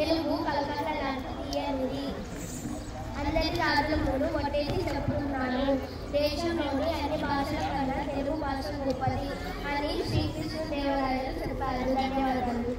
తెలుగు కలకలలాంటి తీయనిది. అందరి రాజుల ముందు ఒట్టేసి చెబుతున్నాను, దేశంలోని అన్ని భాషల కన్నా తెలుగు భాష గొప్పది అని శ్రీకృష్ణదేవరాయలు చెప్పారు. ధన్యవాదాలు.